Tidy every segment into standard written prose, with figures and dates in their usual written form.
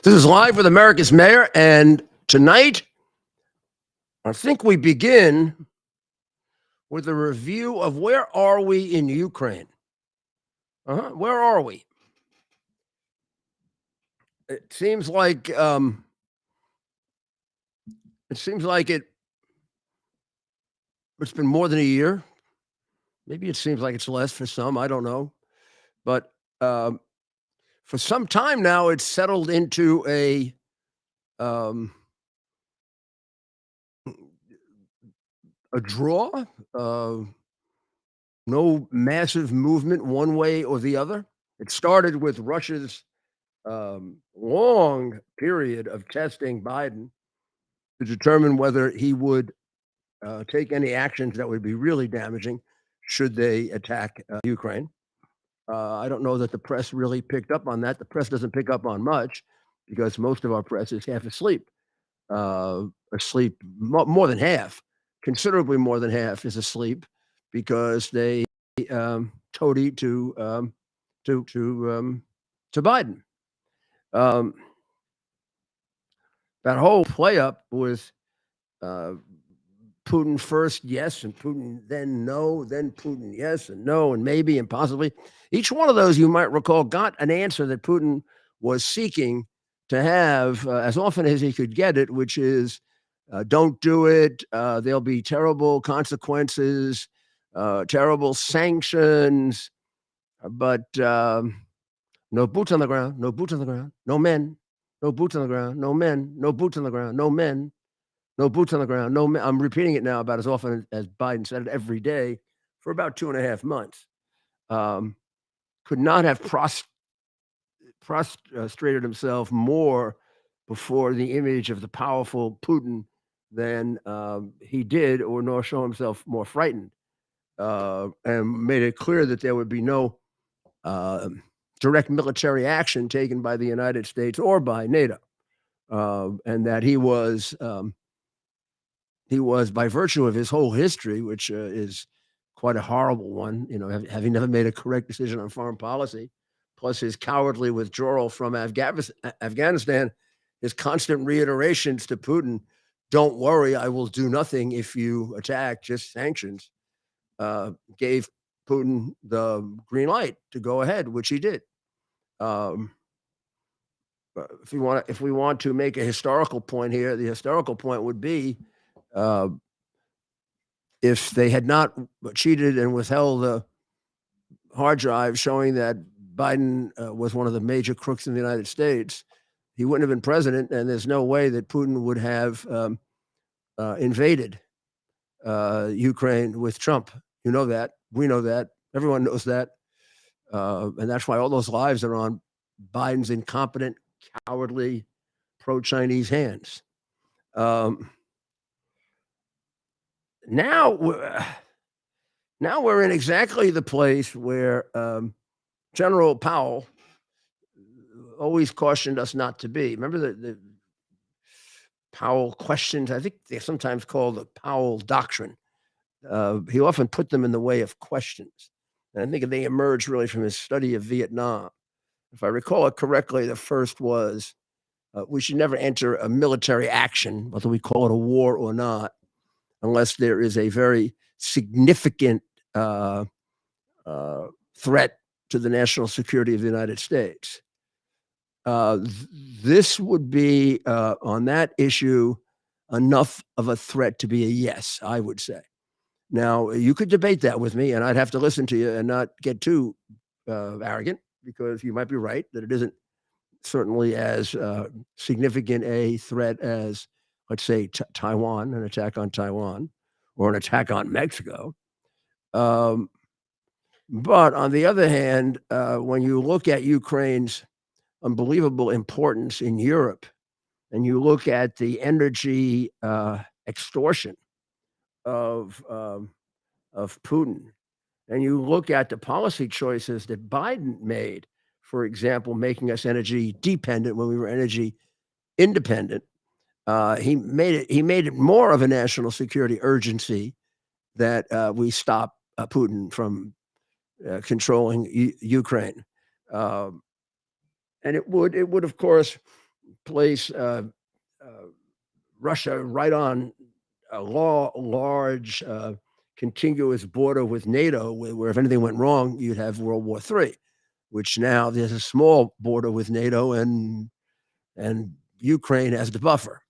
This is Live with America's Mayor, and tonight I think we begin with a review of where are we in Ukraine. Where are we? It seems like it's been more than a year. Maybe it seems like it's less for some. I don't know, but for some time now, it's settled into a draw. No massive movement one way or the other. It started with Russia's long period of testing Biden to determine whether he would take any actions that would be really damaging should they attack Ukraine. I don't know that the press really picked up on that. The press doesn't pick up on much because most of our press is half asleep. More than half, considerably more than half is asleep because they toady to Biden. That whole play up with Putin first, yes, and Putin then no, then Putin yes and no and maybe and possibly. Each one of those, you might recall, got an answer that Putin was seeking to have as often as he could get it, which is don't do it. There'll be terrible consequences, terrible sanctions, but no boots on the ground, no boots on the ground, no men, no boots on the ground, no men, no boots on the ground, no men, no boots on the ground, no men. I'm repeating it now about as often as Biden said it every day for about 2.5 months. Could not have prostrated himself more before the image of the powerful Putin than he did, or nor show himself more frightened, and made it clear that there would be no direct military action taken by the United States or by NATO, and that he was, by virtue of his whole history, which is quite a horrible one, having never made a correct decision on foreign policy, plus his cowardly withdrawal from Afghanistan, his constant reiterations to Putin, "Don't worry, I will do nothing if you attack, just sanctions," gave Putin the green light to go ahead, which he did. If we want to make a historical point here, the historical point would be if they had not cheated and withheld the hard drive showing that Biden was one of the major crooks in the United States, he wouldn't have been president, and there's no way that Putin would have invaded Ukraine with Trump. You know that. We know that. Everyone knows that. And that's why all those lives are on Biden's incompetent, cowardly, pro-Chinese hands. Now we're in exactly the place where General Powell always cautioned us not to be. Remember the Powell questions? I think they're sometimes called the Powell Doctrine. He often put them in the way of questions. And I think they emerged really from his study of Vietnam. If I recall it correctly, the first was we should never enter a military action, whether we call it a war or not, unless there is a very significant threat to the national security of the United States. This would be, on that issue, enough of a threat to be a yes, I would say. Now, you could debate that with me, and I'd have to listen to you and not get too arrogant, because you might be right that it isn't certainly as significant a threat as, let's say, Taiwan, an attack on Taiwan, or an attack on Mexico. But on the other hand, when you look at Ukraine's unbelievable importance in Europe, and you look at the energy extortion of Putin, and you look at the policy choices that Biden made, for example, making us energy dependent when we were energy independent, he made it more of a national security urgency that we stop Putin from controlling Ukraine. And it would, of course, place Russia right on a large contiguous border with NATO, where if anything went wrong, you'd have World War III, which now there's a small border with NATO and Ukraine as the buffer.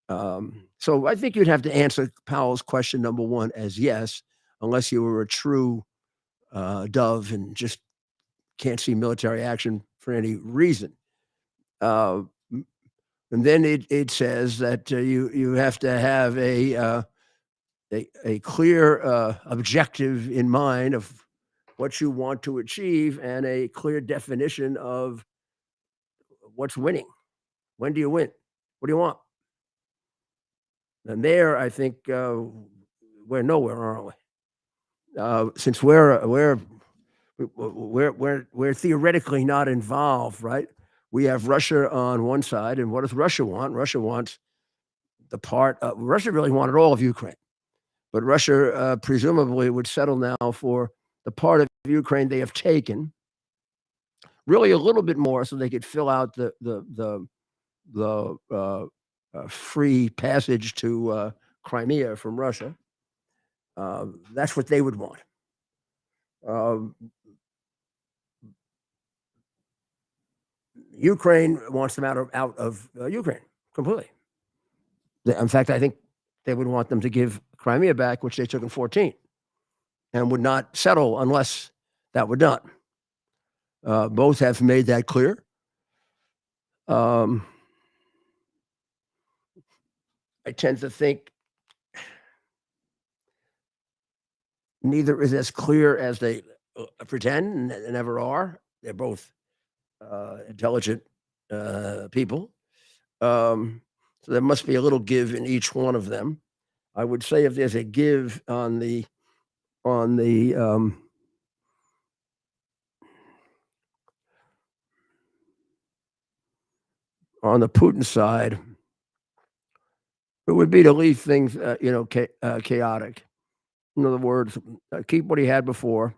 So I think you'd have to answer Powell's question number one as yes, unless you were a true dove and just can't see military action for any reason. Uh, and then it says that you have to have a clear objective in mind of what you want to achieve and a clear definition of what's winning. When do you win? What do you want? And there, I think we're nowhere, aren't we? Since we're theoretically not involved, right? We have Russia on one side, and what does Russia want? Russia wants the part. Russia really wanted all of Ukraine, but Russia presumably would settle now for the part of Ukraine they have taken, really a little bit more, so they could fill out the free passage to Crimea from Russia. That's what they would want. Ukraine wants them out of Ukraine completely. In fact, I think they would want them to give Crimea back, which they took in 14, and would not settle unless that were done. Both have made that clear. I tend to think neither is as clear as they pretend and never are. They're both intelligent people. So there must be a little give in each one of them. I would say if there's a give on the Putin side, it would be to leave things, chaotic. In other words, keep what he had before,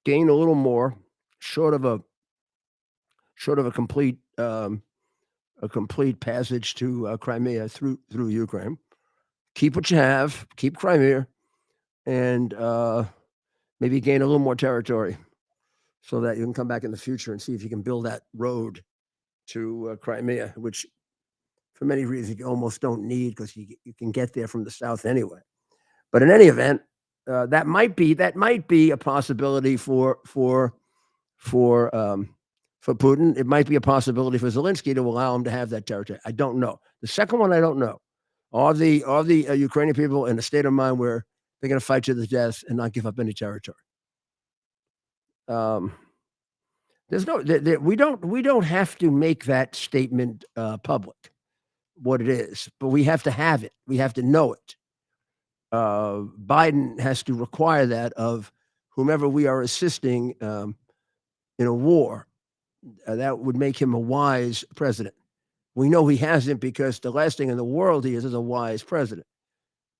gain a little more, short of a complete passage to Crimea through Ukraine. Keep what you have, keep Crimea, and maybe gain a little more territory, so that you can come back in the future and see if you can build that road to Crimea, which for many reasons you almost don't need because you can get there from the south anyway. But in any event, that might be a possibility for Putin. It might be a possibility for Zelensky to allow him to have that territory. I don't know. The second one, I don't know. Are the Ukrainian people in a state of mind where they're going to fight to the death and not give up any territory? There's no. We don't have to make that statement public, what it is, but we have to have it. We have to know it. Biden has to require that of whomever we are assisting in a war. That would make him a wise president. We know he hasn't, because the last thing in the world he is a wise president.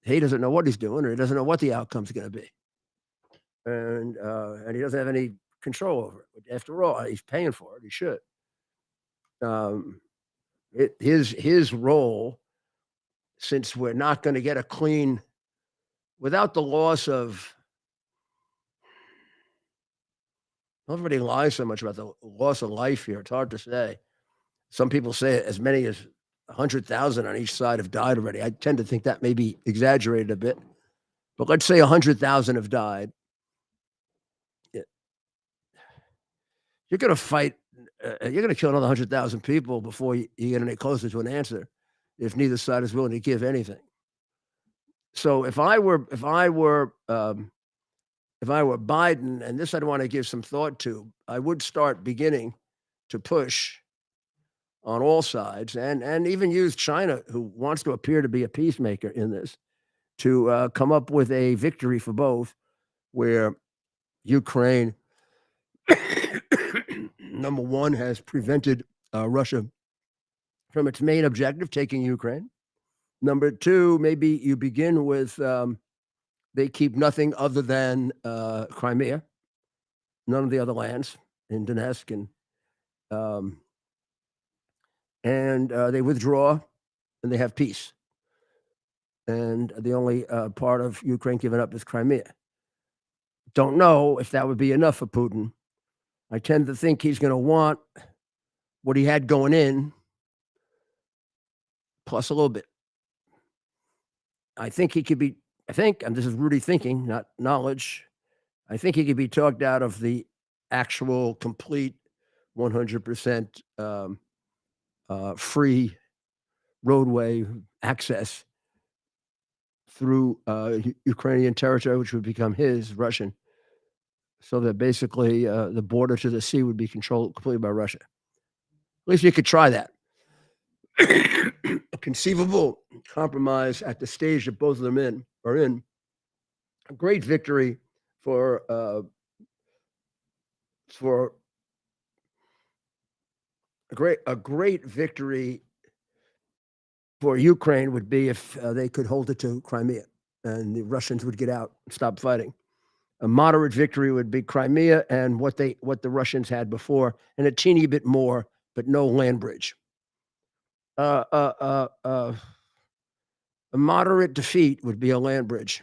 He doesn't know what he's doing, or he doesn't know what the outcome's going to be, and he doesn't have any control over it. After all, he's paying for it. He should. His role, since we're not going to get a clean, without the loss of. Everybody lies so much about the loss of life here. It's hard to say. Some people say as many as 100,000 on each side have died already. I tend to think that may be exaggerated a bit, but let's say 100,000 have died. You're going to fight. You're going to kill another 100,000 people before you get any closer to an answer, if neither side is willing to give anything. So if I were Biden, and this I'd want to give some thought to, I would start beginning to push on all sides, and even use China, who wants to appear to be a peacemaker in this, to come up with a victory for both, where Ukraine, number one, has prevented Russia from its main objective, taking Ukraine. Number two, maybe you begin with they keep nothing other than Crimea, none of the other lands in Donetsk, and and they withdraw, and they have peace. And the only part of Ukraine given up is Crimea. Don't know if that would be enough for Putin. I tend to think he's going to want what he had going in, plus a little bit. I think he could be, and this is Rudy thinking, not knowledge, I think he could be talked out of the actual complete 100% free roadway access through Ukrainian territory, which would become his, Russian, so that basically the border to the sea would be controlled completely by Russia. At least you could try that. A conceivable compromise at the stage that both of them are in. A great victory for a great victory for Ukraine would be if they could hold it to Crimea and the Russians would get out and stop fighting. A moderate victory would be Crimea and what the Russians had before, and a teeny bit more, but no land bridge. A moderate defeat would be a land bridge,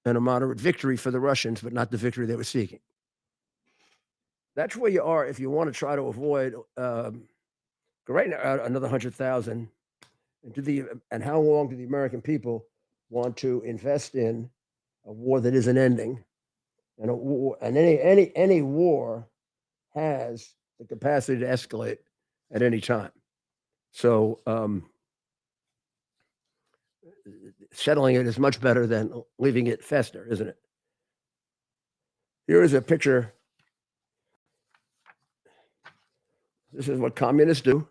and a moderate victory for the Russians, but not the victory they were seeking. That's where you are if you want to try to avoid right now another 100,000. And how long do the American people want to invest in a war that isn't ending? And a war, and any war has the capacity to escalate at any time. So settling it is much better than leaving it fester, isn't it? Here is a picture. This is what communists do.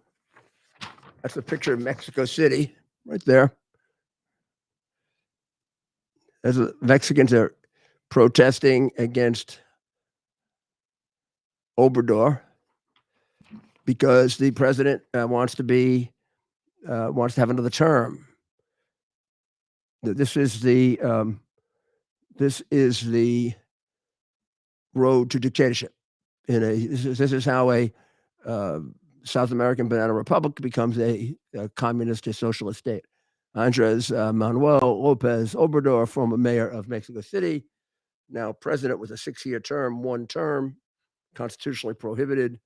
That's a picture of Mexico City right there. As Mexicans are protesting against Obrador because the president wants to have another term. This is the road to dictatorship. This is how a South American banana republic becomes a communist, a socialist state. Andres Manuel Lopez Obrador, former mayor of Mexico City, now president with a 6-year term, one term, constitutionally prohibited,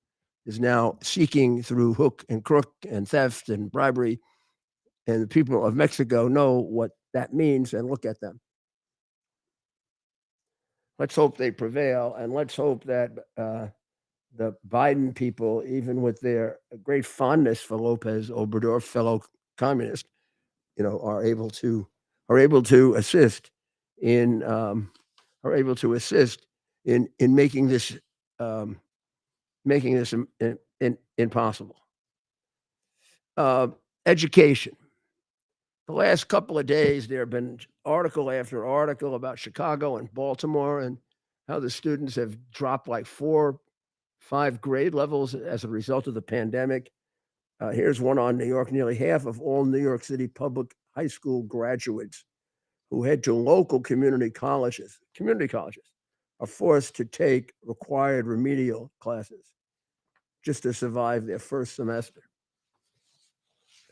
is now seeking through hook and crook and theft and bribery. And the people of Mexico know what that means and look at them. Let's hope they prevail, and let's hope that the Biden people, even with their great fondness for Lopez Obrador, fellow communist, are able to assist in making this impossible. Education. The last couple of days, there have been article after article about Chicago and Baltimore and how the students have dropped like 4-5 grade levels as a result of the pandemic. Here's one on New York. Nearly half of all New York City public high school graduates who head to local community colleges are forced to take required remedial classes just to survive their first semester.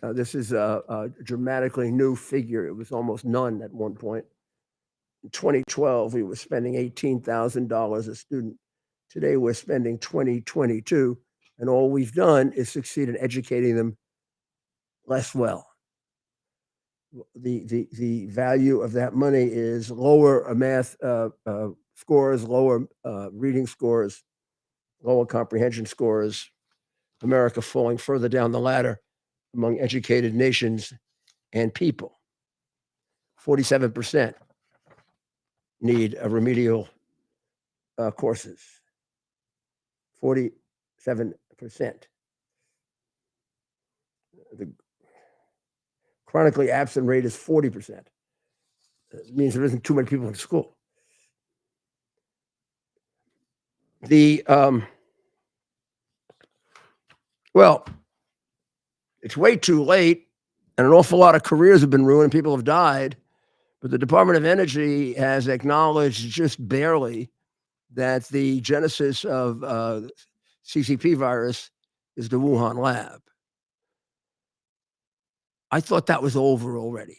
This is a dramatically new figure. It was almost none at one point. In 2012, we were spending $18,000 a student. Today, we're spending $22,000, and all we've done is succeed in educating them less well. The value of that money is lower math scores, lower reading scores, lower comprehension scores. America falling further down the ladder among educated nations and people. 47% need remedial courses. 47%. The chronically absent rate is 40%. It means there isn't too many people in school. Well, it's way too late, and an awful lot of careers have been ruined, people have died, but the Department of Energy has acknowledged just barely that the genesis of CCP virus is the Wuhan lab. I thought that was over already.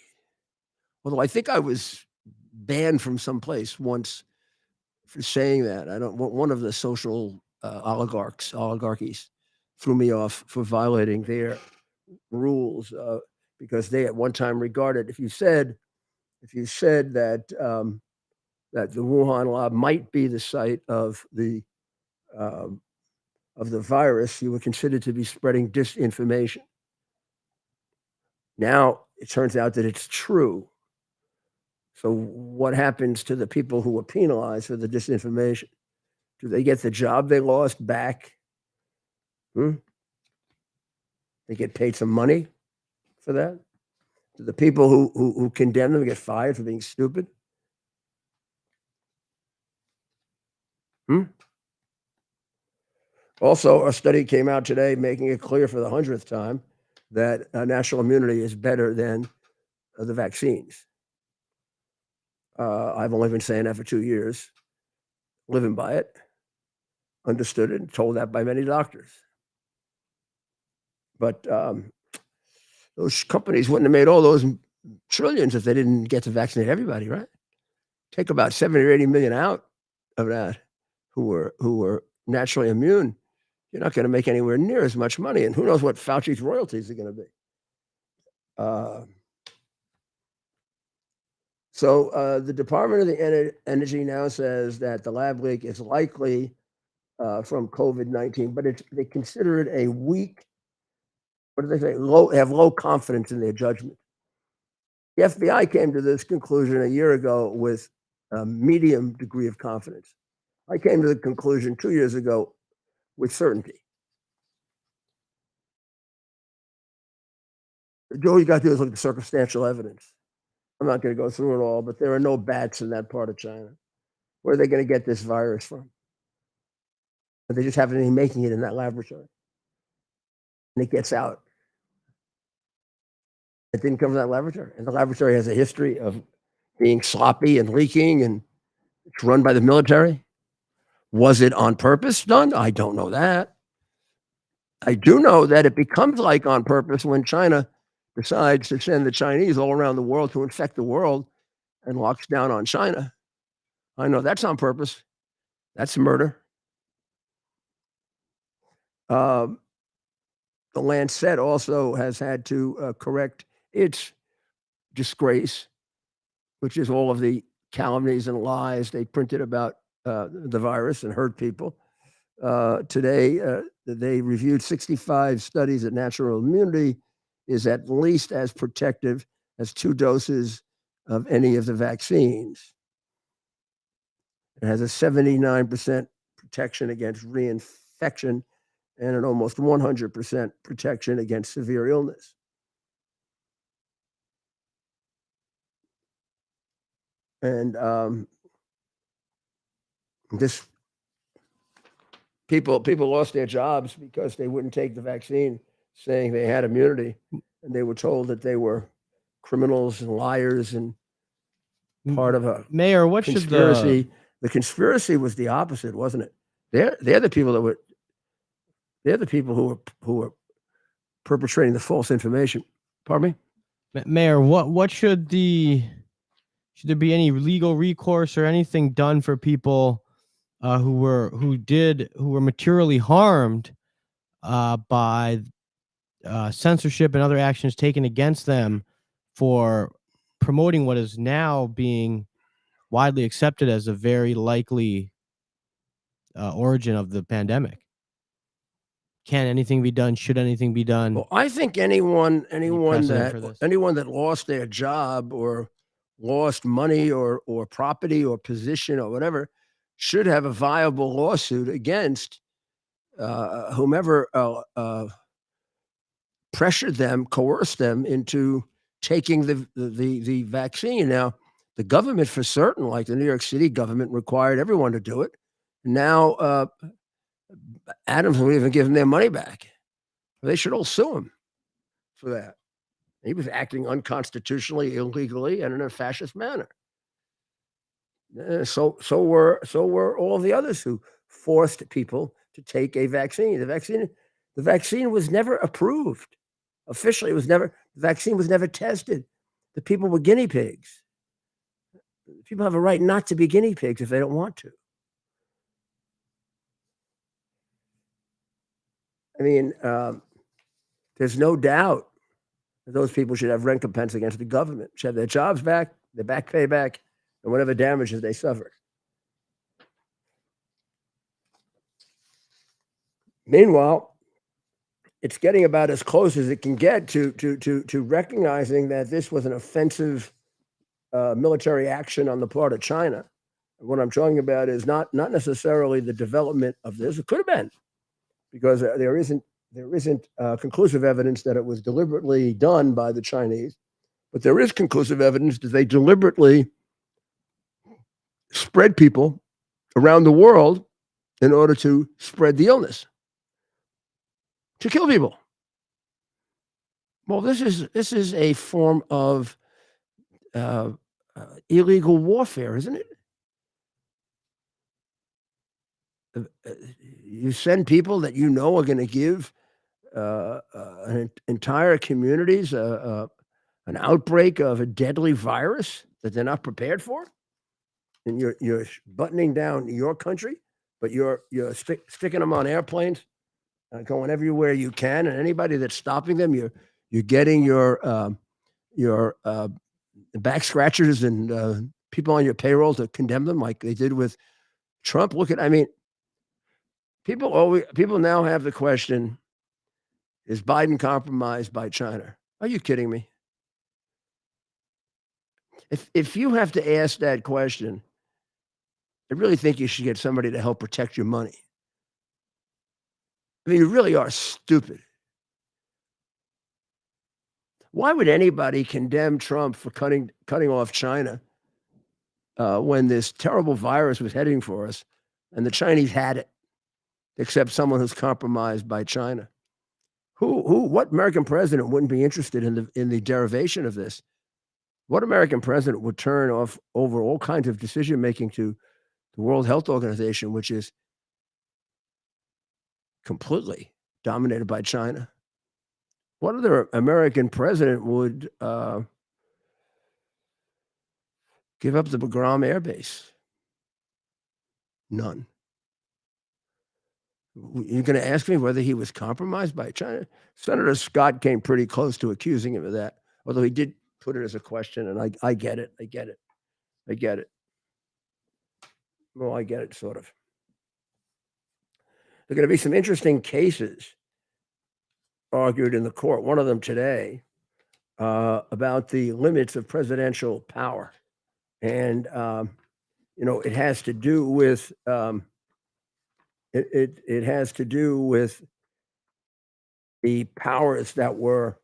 Although I think I was banned from some place once for saying that. I don't. One of the social oligarchies, threw me off for violating their rules because they at one time regarded if you said that that the Wuhan lab might be the site um, of the virus, you were considered to be spreading disinformation. Now it turns out that it's true. So what happens to the people who were penalized for the disinformation? Do they get the job they lost back? Hmm? They get paid some money for that? Do the people who condemn them get fired for being stupid? Hmm? Also, a study came out today making it clear for the 100th time that national immunity is better than the vaccines. I've only been saying that for 2 years, living by it, understood it, and told that by many doctors. But those companies wouldn't have made all those trillions if they didn't get to vaccinate everybody, right? Take about 70 or 80 million out of that who were naturally immune. You're not going to make anywhere near as much money, and who knows what Fauci's royalties are going to be. So the Department of the Energy now says that the lab leak is likely from COVID-19, but they consider it a weak. What do they say? They have low confidence in their judgment. The FBI came to this conclusion a year ago with a medium degree of confidence. I came to the conclusion 2 years ago with certainty. All you got to do is look at the circumstantial evidence. I'm not going to go through it all, but there are no bats in that part of China. Where are they going to get this virus from? But they just haven't been making it in that laboratory. And it gets out. It didn't come from that laboratory. And the laboratory has a history of being sloppy and leaking, and it's run by the military. Was it on purpose done? I don't know that. I do know that it becomes like on purpose when China decides to send the Chinese all around the world to infect the world and locks down on China. I know that's on purpose. That's murder. The Lancet also has had to correct its disgrace, which is all of the calumnies and lies they printed about the virus and hurt people. Today, they reviewed 65 studies that natural immunity is at least as protective as 2 doses of any of the vaccines. It has a 79% protection against reinfection and an almost 100% protection against severe illness. And this people lost their jobs because they wouldn't take the vaccine, saying they had immunity, and they were told that they were criminals and liars and part of a Mayor, what conspiracy. should The conspiracy was the opposite, wasn't it? They're the people that were. They're the people who were perpetrating the false information. Pardon me? Mayor, what should there be any legal recourse or anything done for people who were materially harmed by censorship and other actions taken against them for promoting what is now being widely accepted as a very likely origin of the pandemic? Can anything be done? Should anything be done? Well, I think anyone precedent for this? that lost their job or lost money or property or position or whatever should have a viable lawsuit against whomever pressured them, coerced them into taking the vaccine. Now, the government, for certain, like the New York City government, required everyone to do it. Now, Adams won't even give them their money back. They should all sue him for that. He was acting unconstitutionally, illegally, and in a fascist manner. So were all of the others who forced people to take a vaccine. The vaccine was never approved Officially, the vaccine was never tested. The people were guinea pigs. People have a right not to be guinea pigs if they don't want to. I mean, there's no doubt that those people should have recompense against the government, should have their jobs back, their back pay back, and whatever damages they suffered. Meanwhile, it's getting about as close as it can get to recognizing that this was an offensive military action on the part of China. What I'm talking about is not necessarily the development of this. It could have been, because there isn't conclusive evidence that it was deliberately done by the Chinese, but there is conclusive evidence that they deliberately spread people around the world in order to spread the illness, to kill people. Well, this is a form of illegal warfare, isn't it? You send people that you know are going to give entire communities an outbreak of a deadly virus that they're not prepared for, and you're buttoning down your country, but you're sticking them on airplanes, going everywhere you can, and anybody that's stopping them, you're getting your back scratchers and people on your payroll to condemn them like they did with Trump. I mean, people now have the question: is Biden compromised by China? Are you kidding me? If you have to ask that question, I really think you should get somebody to help protect your money. I mean, you really are stupid. Why would anybody condemn Trump for cutting off China when this terrible virus was heading for us, and the Chinese had it, except someone who's compromised by China? What American president wouldn't be interested in the derivation of this? What American president would turn off over all kinds of decision making to the World Health Organization, which is completely dominated by China? What other American president would give up the Bagram Air Base? None. You're going to ask me whether he was compromised by China? Senator Scott came pretty close to accusing him of that, although he did put it as a question, and I get it. I get it. Well, I get it, sort of. There are going to be some interesting cases argued in the court, one of them today, about the limits of presidential power. And, it has to do with it has to do with the powers that were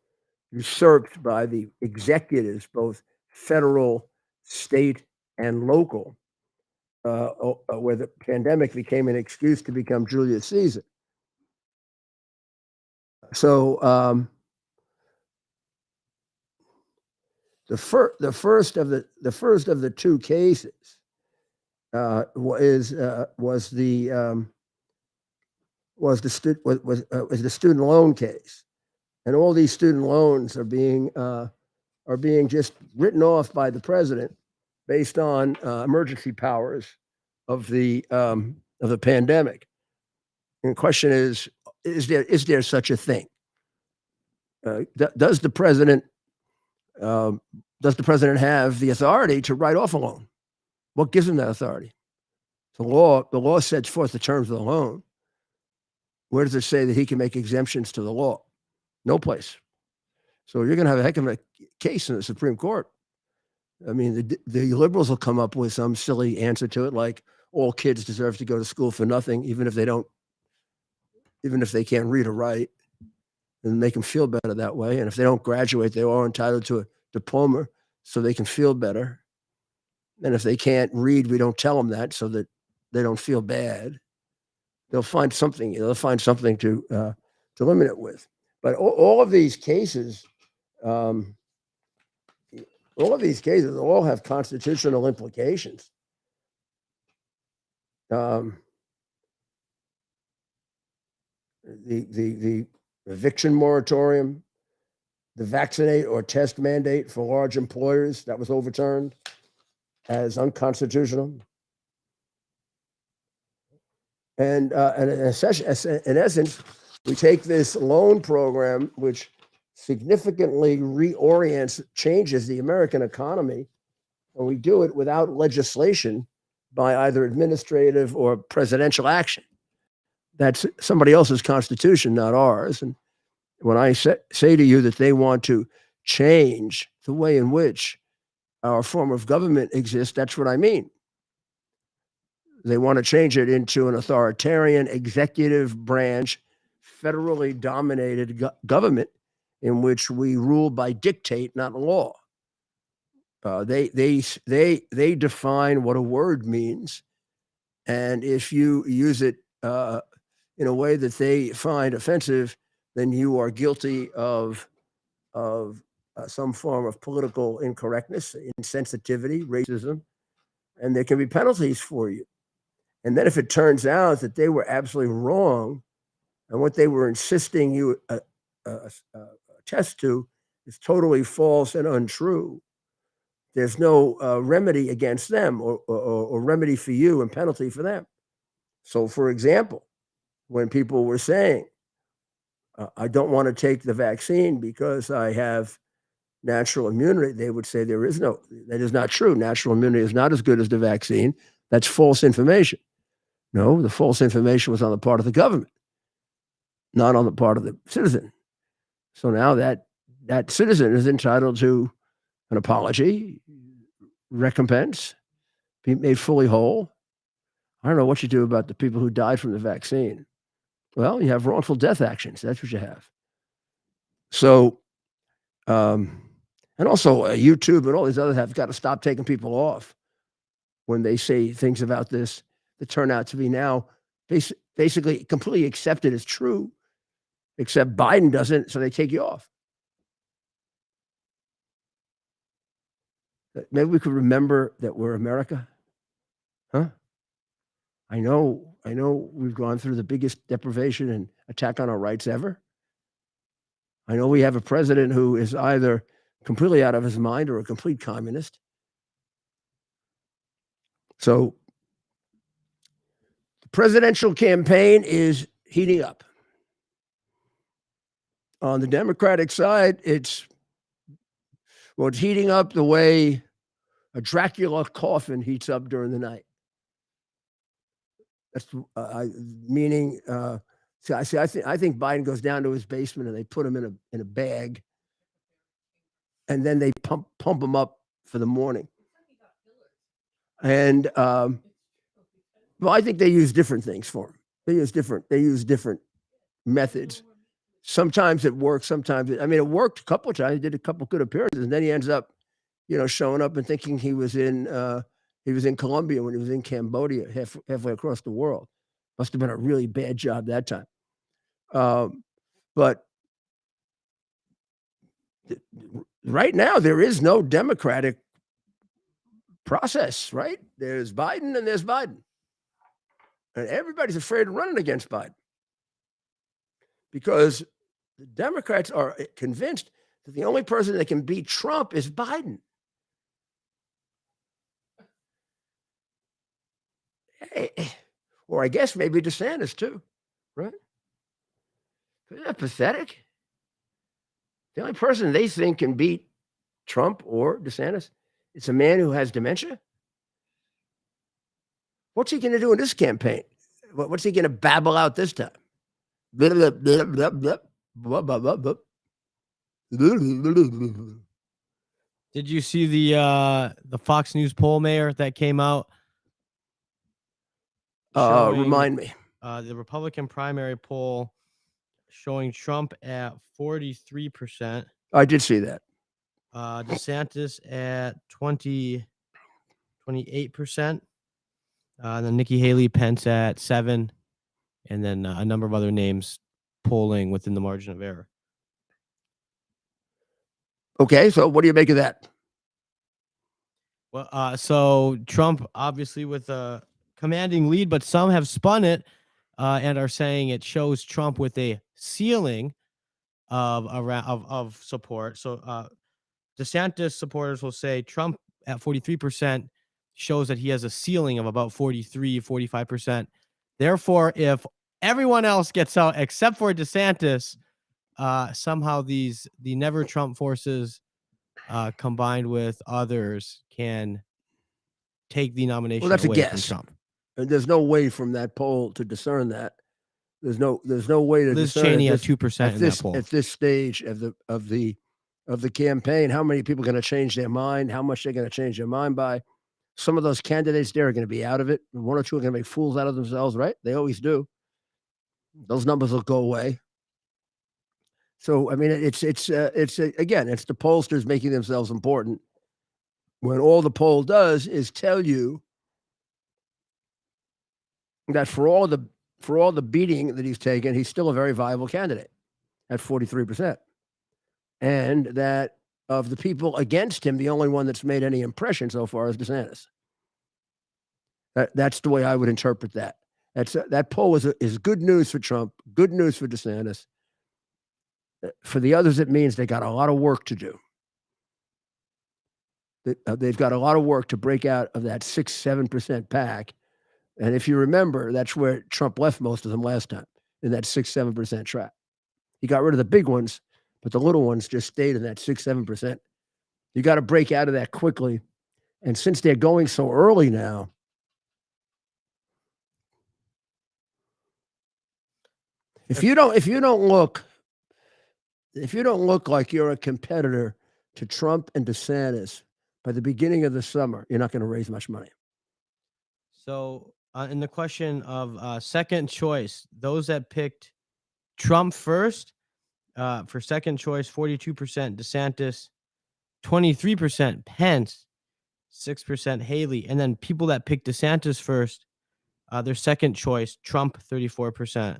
usurped by the executives, both federal, state, and local, where the pandemic became an excuse to become Julius Caesar. So the first of the two cases was the student loan case, and all these student loans are being just written off by the president based on emergency powers of the pandemic. And the question is there such a thing? Does the president have the authority to write off a loan? What gives him that authority? The law sets forth the terms of the loan. Where does it say that he can make exemptions to the law? No place. So you're going to have a heck of a case in the Supreme Court. I mean, the liberals will come up with some silly answer to it, like all kids deserve to go to school for nothing, even if they can't read or write, and make them feel better that way. And if they don't graduate, they are entitled to a diploma so they can feel better. And if they can't read, we don't tell them that so that they don't feel bad. They'll find something. They'll find something to limit it with. But all of these cases, all have constitutional implications. The eviction moratorium, the vaccinate or test mandate for large employers that was overturned as unconstitutional. And in essence, we take this loan program, which significantly reorients, changes the American economy, and we do it without legislation by either administrative or presidential action. That's somebody else's constitution, not ours. And when I say to you that they want to change the way in which our form of government exists, that's what I mean. They want to change it into an authoritarian executive branch, federally dominated government in which we rule by dictate, not law. They define what a word means, and if you use it in a way that they find offensive, then you are guilty of some form of political incorrectness, insensitivity, racism, and there can be penalties for you. And then if it turns out that they were absolutely wrong and what they were insisting you attest to is totally false and untrue, there's no remedy against them or remedy for you and penalty for them. So, for example, when people were saying, I don't want to take the vaccine because I have natural immunity, they would say that is not true. Natural immunity is not as good as the vaccine. That's false information. No, the false information was on the part of the government, not on the part of the citizen. So now that citizen is entitled to an apology, recompense, be made fully whole. I don't know what you do about the people who died from the vaccine. Well, you have wrongful death actions. That's what you have. So, and also YouTube and all these others have got to stop taking people off when they say things about this that turn out to be now basically completely accepted as true, except Biden doesn't, so they take you off. Maybe we could remember that we're America. Huh? I know we've gone through the biggest deprivation and attack on our rights ever. I know we have a president who is either completely out of his mind or a complete communist. So the presidential campaign is heating up. On the Democratic side, it's heating up the way a Dracula coffin heats up during the night. That's meaning. I think Biden goes down to his basement and they put him in a bag, and then they pump him up for the morning. And well, I think they use different things for him. They use different methods. Sometimes it works. Sometimes it worked a couple of times. He did a couple good appearances, and then he ends up, showing up and thinking he was in Colombia when he was in Cambodia, halfway across the world. Must have been a really bad job that time. But right now, there is no democratic process, right? There's Biden and there's Biden. And everybody's afraid of running against Biden because the Democrats are convinced that the only person that can beat Trump is Biden. Or I guess maybe DeSantis too, right? Isn't that pathetic? The only person they think can beat Trump or DeSantis is a man who has dementia. What's he going to do in this campaign? What's he going to babble out this time? Blah, blah, blah, blah, blah, blah, blah, blah. Did you see the Fox News poll, Mayor, that came out? Remind me. The Republican primary poll showing Trump at 43%. I did see that. DeSantis at 28%. Then Nikki Haley, Pence at 7%, and then a number of other names polling within the margin of error. Okay, so what do you make of that? Well, so Trump obviously with a commanding lead, but some have spun it and are saying it shows Trump with a ceiling. of support. So DeSantis supporters will say Trump at 43% shows that he has a ceiling of about 43, 45%. Therefore, if everyone else gets out except for DeSantis, somehow the never Trump forces combined with others can take the Well, nomination that's a away from guess. Trump. And there's no way from that poll to discern that. There's no way to Liz discern Cheney at at this, 2% in that poll. at this stage of the campaign. How many people are going to change their mind? How much they're going to change their mind by? Some of those candidates there are going to be out of it. One or two are going to make fools out of themselves, right? They always do. Those numbers will go away. So I mean, it's again, it's the pollsters making themselves important when all the poll does is tell you that for all the beating that he's taken, he's still a very viable candidate at 43%, and that of the people against him, the only one that's made any impression so far is DeSantis. That's the way I would interpret that. That poll is good news for Trump, good news for DeSantis. For the others, it means they got a lot of work to do. They've got a lot of work to break out of that 6-7% pack. And if you remember, that's where Trump left most of them last time, in that 6-7% trap. He got rid of the big ones, but the little ones just stayed in that 6-7%. You got to break out of that quickly. And since they're going so early now, if you don't look like you're a competitor to Trump and DeSantis by the beginning of the summer, you're not going to raise much money. So in the question of second choice, those that picked Trump first, for second choice, 42% DeSantis, 23% Pence, 6% Haley. And then people that picked DeSantis first, their second choice, Trump, 34%,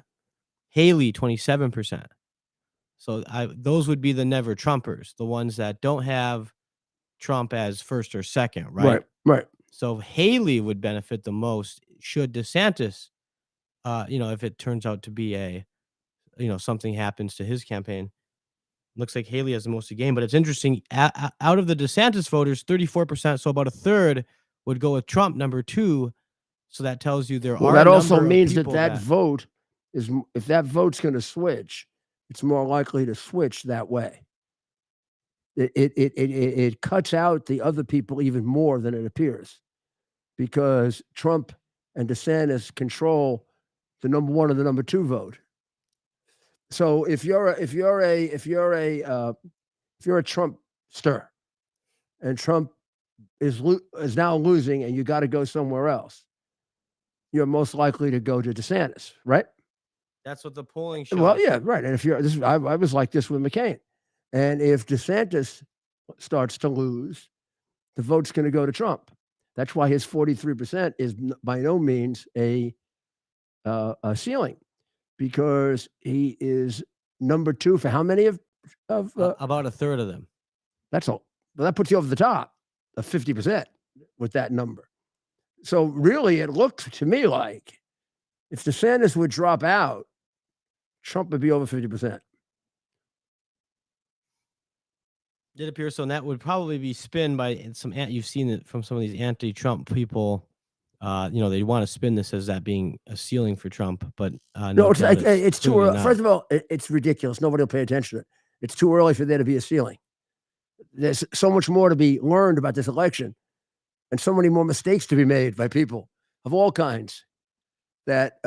Haley, 27%. So those would be the never Trumpers, the ones that don't have Trump as first or second, right? Right. So Haley would benefit the most should DeSantis, if it turns out to be something happens to his campaign. Looks like Haley has the most to gain, but it's interesting. Out of the DeSantis voters, 34%, so about a third would go with Trump, number 2. So that tells you there are. That also means that vote is, if that vote's going to switch, it's more likely to switch that way. It cuts out the other people even more than it appears, because Trump and DeSantis control the number 1 and the number 2 vote. So if you're a Trumpster, and Trump is now losing, and you got to go somewhere else, you're most likely to go to DeSantis, right? That's what the polling shows. Well, yeah, right. And if I was like this with McCain, and if DeSantis starts to lose, the vote's going to go to Trump. That's why his 43% is by no means a ceiling, because he is number 2 for how many of about a third of them. That's all. Well, that puts you over the top of 50% with that number. So really, it looked to me like if DeSantis would drop out, Trump would be over 50%. It appears so, and that would probably be spin by some. You've seen it from some of these anti-Trump people. They want to spin this as that being a ceiling for Trump, but no, it's too early. Not. First of all, it's ridiculous. Nobody will pay attention to it. It's too early for there to be a ceiling. There's so much more to be learned about this election, and so many more mistakes to be made by people of all kinds, that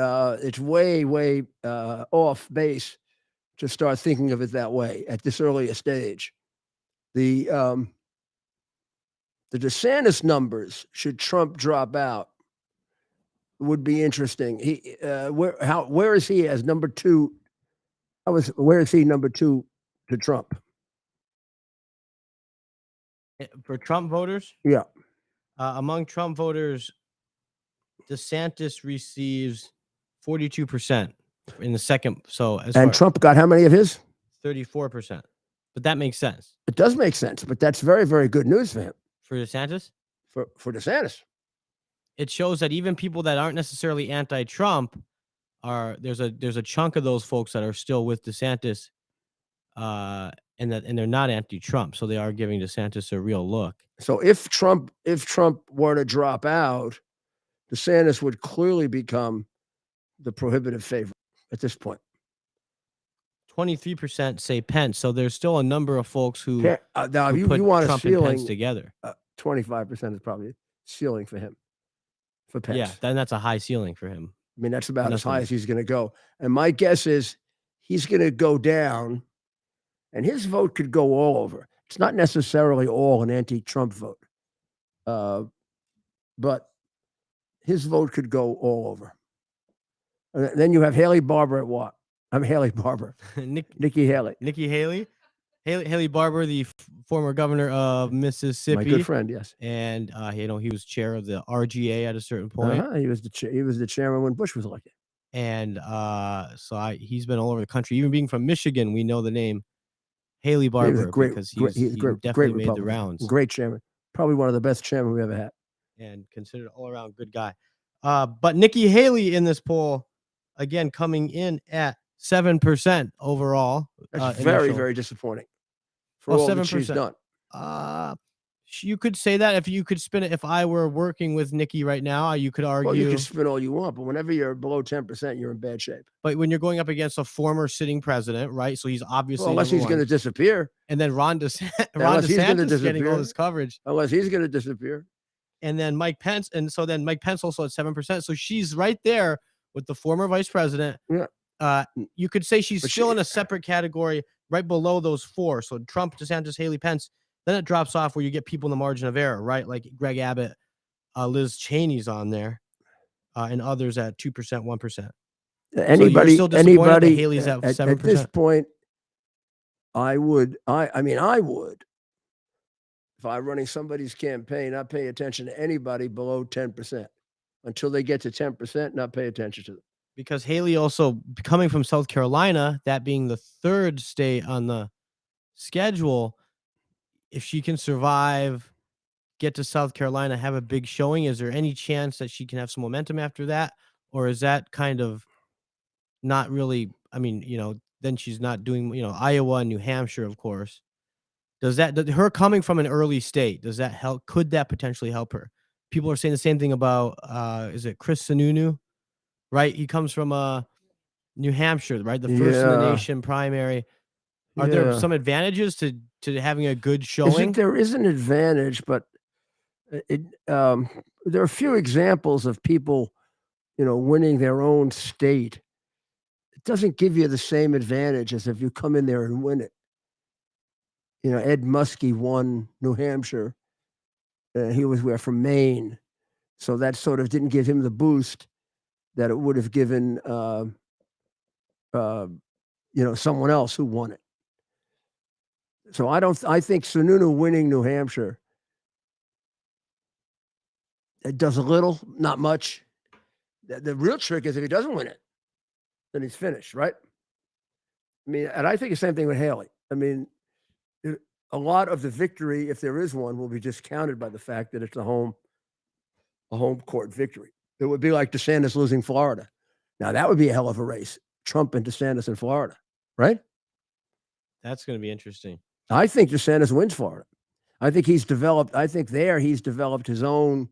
it's way, way off base to start thinking of it that way at this early a stage. The DeSantis numbers, should Trump drop out, would be interesting. Where is he as number 2? Where is he number 2 to Trump? For Trump voters? Yeah. Among Trump voters, DeSantis receives 42% in the second. And Trump got how many of his? 34%. But that makes sense. It does make sense, but that's very, very good news for him. For DeSantis? For DeSantis. It shows that even people that aren't necessarily anti-Trump there's a chunk of those folks that are still with DeSantis and they're not anti-Trump, so they are giving DeSantis a real look. So if Trump were to drop out, DeSantis would clearly become the prohibitive favorite at this point. 23% say Pence, so there's still a number of folks who now if put you want Trump a and Pence ceiling, together. 25% is probably ceiling for him, for Pence. Yeah, then that's a high ceiling for him. I mean, that's about as high as he's going to go. And my guess is he's going to go down, and his vote could go all over. It's not necessarily all an anti-Trump vote, but his vote could go all over. And then you have Haley Barbour at what? I'm Haley Barbour. Nikki Haley. Nikki Haley. Haley Barbour, the former governor of Mississippi. My good friend, yes. And he was chair of the RGA at a certain point. He was the chairman when Bush was elected. And he's been all over the country. Even being from Michigan, we know the name Haley Barbour because he definitely made the rounds. Great chairman. Probably one of the best chairmen we ever had. And considered all around good guy. But Nikki Haley in this poll, again, coming in at 7% overall. That's very, very disappointing for all 7%. That she's done. You could say that if you could spin it. If I were working with Nikki right now, you could argue. Well, you can spin all you want, but whenever you're below 10%, you're in bad shape. But when you're going up against a former sitting president, right? So he's obviously unless he's going to disappear. And then Ron DeSantis is getting all this coverage. Unless he's going to disappear. And then Mike Pence, and so then Mike Pence also at 7%. So she's right there with the former vice president. Yeah. You could say she's still in a separate category right below those four. So Trump, DeSantis, Haley, Pence. Then it drops off where you get people in the margin of error, right? Like Greg Abbott, Liz Cheney's on there, and others at 2%, 1%. Anybody Haley's at 7%. At this point, I would. If I'm running somebody's campaign, not pay attention to anybody below 10% until they get to 10%. Not pay attention to them. Because Haley also coming from South Carolina, that being the third state on the schedule. If she can survive, get to South Carolina, have a big showing, is there any chance that she can have some momentum after that? Or is that kind of not really, I mean, then she's not doing, Iowa and New Hampshire, of course. Does her coming from an early state, does that help? Could that potentially help her? People are saying the same thing about, is it Chris Sununu? Right? He comes from New Hampshire, right? The first in the nation primary. Are there some advantages to having a good showing? There is an advantage, but there are a few examples of people, winning their own state. It doesn't give you the same advantage as if you come in there and win it. Ed Muskie won New Hampshire. He was from Maine. So that sort of didn't give him the boost that it would have given, someone else who won it. So I think Sununu winning New Hampshire, it does a little, not much. The real trick is if he doesn't win it, then he's finished, right? I mean, and I think the same thing with Haley. I mean, a lot of the victory, if there is one, will be discounted by the fact that it's a home court victory. It would be like DeSantis losing Florida. Now, that would be a hell of a race. Trump and DeSantis in Florida, right? That's going to be interesting. I think DeSantis wins Florida. I think he's developed his own,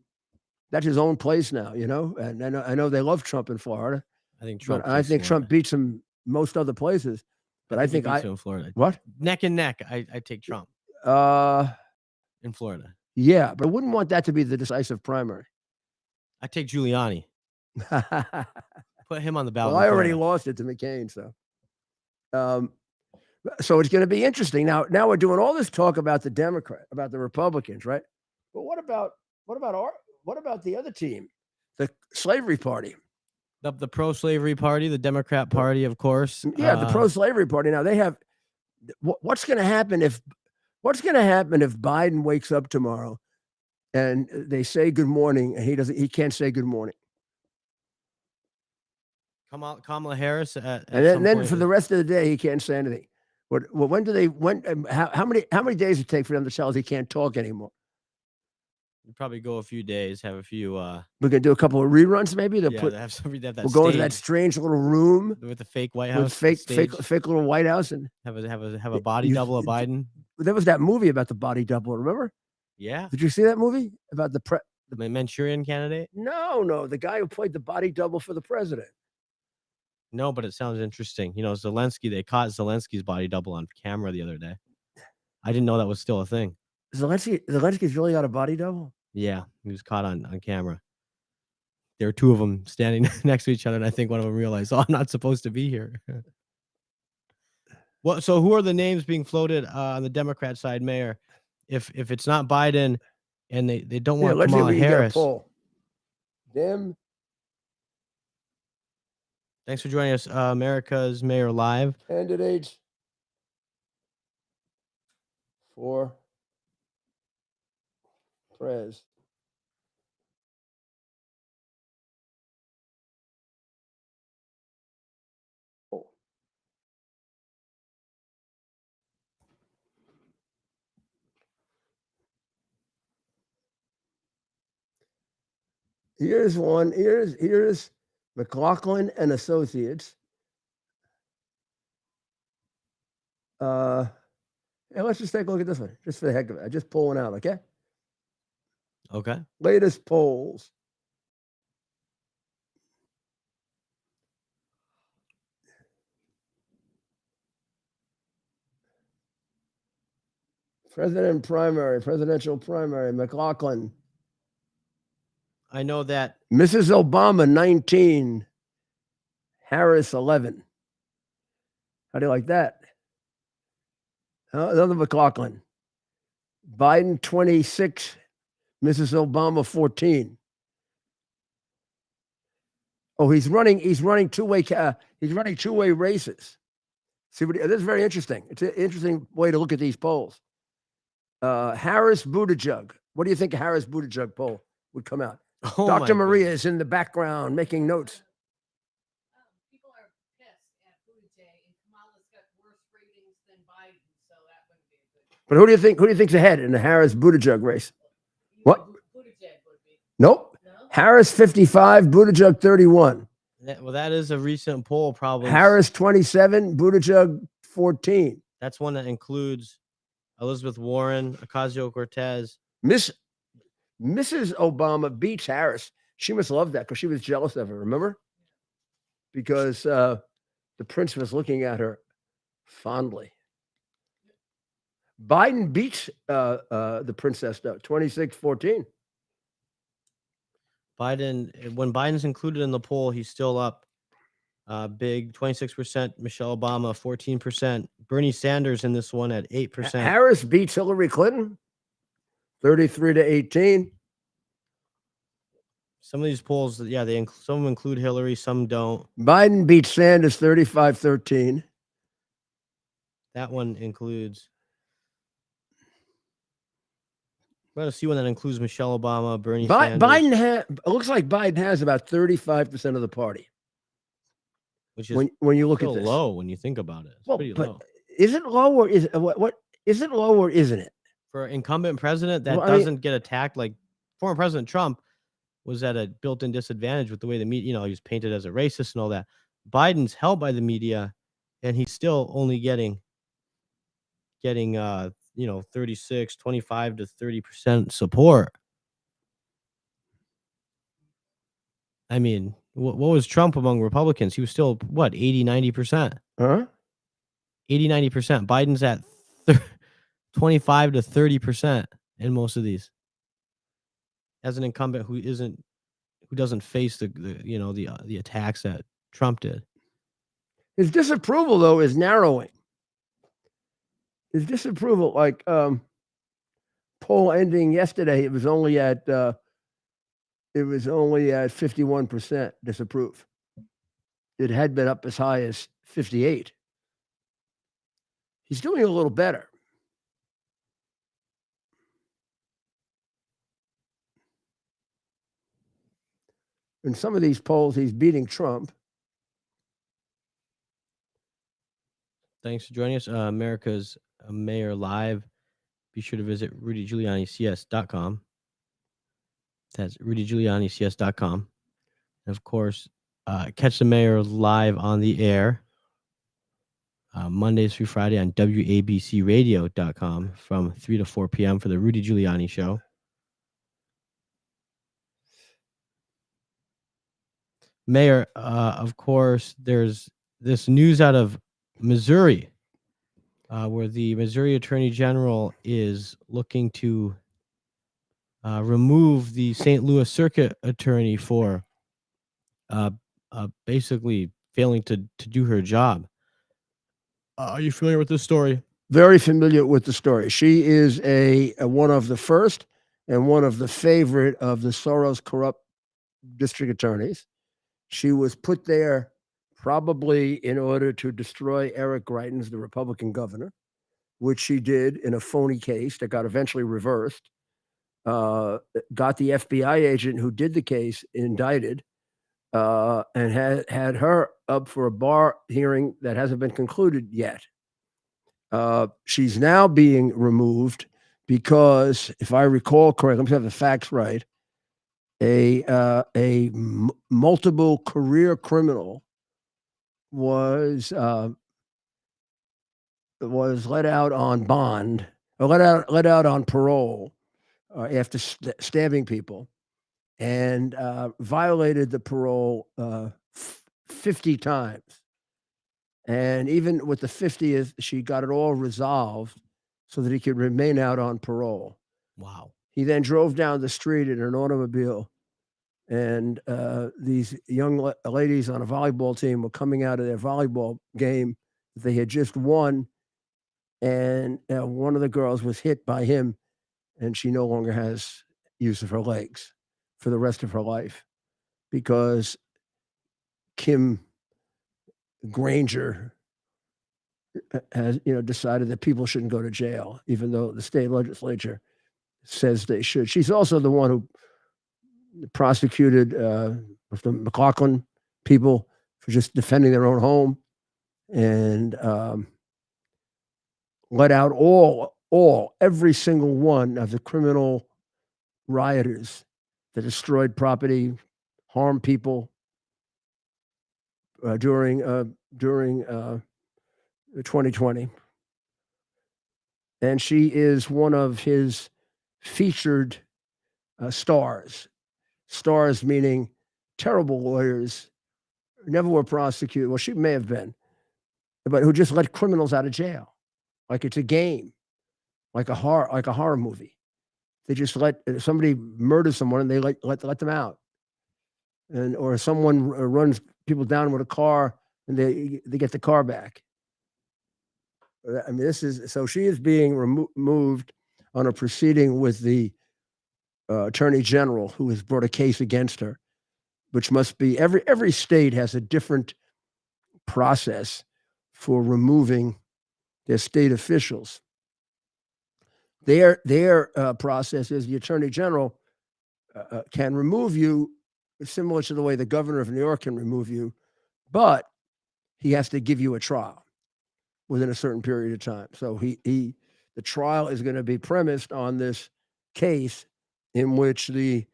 that's his own place now, and I know they love Trump in Florida. I think Trump. Trump beats him most other places, but I think in Florida. What? Neck and neck. I take Trump. In Florida. Yeah, but I wouldn't want that to be the decisive primary. I take Giuliani. Put him on the ballot. Well, I already lost it to McCain, so. So it's going to be interesting. Now we're doing all this talk about the Republicans, right? But what about the other team, the slavery party? The pro-slavery party, the Democrat Party, of course. Yeah, the pro-slavery party. Now they have. What's going to happen if Biden wakes up tomorrow and they say good morning and he can't say good morning? Kamala Harris and then for the rest of the day he can't say anything. How many days it take for them to tell us he can't talk anymore? Probably go a few days, have a few. We could do a couple of reruns, maybe. They'll Yeah, put. they have somebody that We'll go into that stage strange little room with the fake White with House fake stage. little White House, and Have a body double of Biden. there was that movie about the body double. Remember? Yeah, Did you see that movie about the the Manchurian Candidate. No, the guy who played the body double for the president. No, but it sounds interesting. You know, Zelensky. They caught Zelensky's body double on camera the other day. I didn't know that was still a thing. Zelensky's really got a body double. Yeah, he was caught on camera. There were two of them standing next to each other, and I think one of them realized, "Oh, I'm not supposed to be here." Well, so who are the names being floated on the Democrat side, Mayor? If it's not Biden, and they don't want Let's see if Kamala we can get a Harris. poll. Dem. Thanks for joining us, America's Mayor Live. Candidates for Prez. Oh. Here's one. Here's McLaughlin and Associates. And let's just take a look at this one, just for the heck of it. I just pull one out, okay? Okay. Latest polls. Presidential primary, McLaughlin. I know that Mrs. Obama, 19. Harris, 11. How do you like that? Another McLaughlin. Biden, 26. Mrs. Obama, 14. Oh, he's running two-way. He's running two-way races. See what? This is very interesting. It's an interesting way to look at these polls. Harris Buttigieg. What do you think a Harris Buttigieg poll would come out? Oh, Dr. Maria is in the background making notes. People are pissed at Buttigieg, and Kamala's got worse ratings than Biden, so that wouldn't be a good. But who do you think? Who do you think's ahead in the Harris Buttigieg race? What? Buttigieg would be. Nope. No? Harris 55, Buttigieg 31. Well, that is a recent poll, probably. Harris 27, Buttigieg 14. That's one that includes Elizabeth Warren, Ocasio-Cortez. Mrs. Obama beats Harris. She must love that because she was jealous of her, remember? Because the prince was looking at her fondly. Biden beats the princess, though, 26-14. Biden, when Biden's included in the poll, he's still up big, 26%. Michelle Obama, 14%. Bernie Sanders in this one at 8%. Harris beats Hillary Clinton, 33-18. Some of these polls, yeah, some of them include Hillary, some don't. Biden beats Sanders, 35-13. That one includes. We're going to see one that includes Michelle Obama, Bernie Sanders. It looks like Biden has about 35% of the party. Which is when you look at this. low when you think about it. It's pretty low. Is it low or is it what? Is it low or isn't it? For an incumbent president that doesn't get attacked like former President Trump was at a built-in disadvantage with the way the media, he was painted as a racist and all that. Biden's held by the media, and he's still only getting 36, 25 to 30% support. I mean, what was Trump among Republicans? He was still, 80, 90%? Huh? 80, 90%. Biden's at 25 to 30% in most of these. As an incumbent who doesn't face the attacks that Trump did. His disapproval, though, is narrowing. His disapproval, like poll ending yesterday, it was only at 51% disapprove. It had been up as high as 58. He's doing a little better. In some of these polls, he's beating Trump. Thanks for joining us. America's Mayor Live. Be sure to visit RudyGiulianiCS.com. That's RudyGiulianiCS.com. And of course, catch the mayor live on the air Mondays through Friday on WABCRadio.com from 3 to 4 p.m. for the Rudy Giuliani Show. Mayor, of course, there's this news out of Missouri where the Missouri Attorney General is looking to remove the St. Louis Circuit Attorney for basically failing to do her job. Are you familiar with this story? Very familiar with the story. She is a one of the first and one of the favorite of the Soros corrupt district attorneys. She was put there probably in order to destroy Eric Greitens, the Republican governor, which she did in a phony case that got eventually reversed. Got the FBI agent who did the case indicted, and had her up for a bar hearing that hasn't been concluded yet. She's now being removed because, if I recall correctly, let me have the facts right. A multiple career criminal was let out on bond, or let out on parole after stabbing people, and violated the parole 50 times. And even with the 50th, she got it all resolved so that he could remain out on parole. Wow. He then drove down the street in an automobile, and these young ladies on a volleyball team were coming out of their volleyball game that they had just won, and one of the girls was hit by him, and she no longer has use of her legs for the rest of her life because Kim Granger has decided that people shouldn't go to jail, even though the state legislature says they should. She's also the one who prosecuted the McLaughlin people for just defending their own home, and let out every single one of the criminal rioters that destroyed property, harmed people during 2020. And she is one of his featured stars. Stars meaning terrible lawyers, never were prosecuted. Well, she may have been, but who just let criminals out of jail, like it's a game, like a horror movie. They just let somebody murder someone and they let them out, or someone runs people down with a car and they get the car back. I mean, so she is being removed on a proceeding with the Attorney General, who has brought a case against her, which must be every state has a different process for removing their state officials. Their process is the Attorney General can remove you, similar to the way the governor of New York can remove you, but he has to give you a trial within a certain period of time. So the trial is going to be premised on this case in which the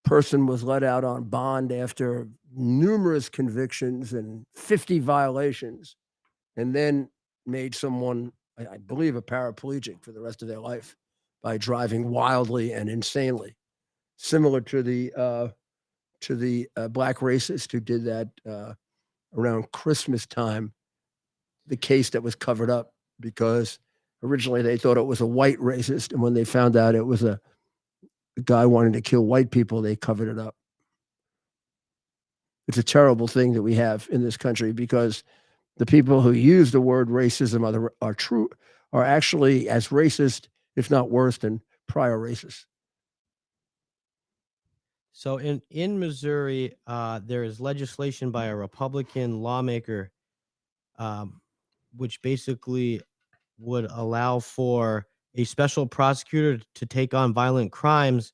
person was let out on bond after numerous convictions and 50 violations, and then made someone, I believe, a paraplegic for the rest of their life by driving wildly and insanely, similar to the black racist who did that around Christmas time, the case that was covered up because originally they thought it was a white racist, and when they found out it was a guy wanting to kill white people, they covered it up. It's a terrible thing that we have in this country because the people who use the word racism are actually as racist, if not worse, than prior racists. So in Missouri, there is legislation by a Republican lawmaker, which basically would allow for a special prosecutor to take on violent crimes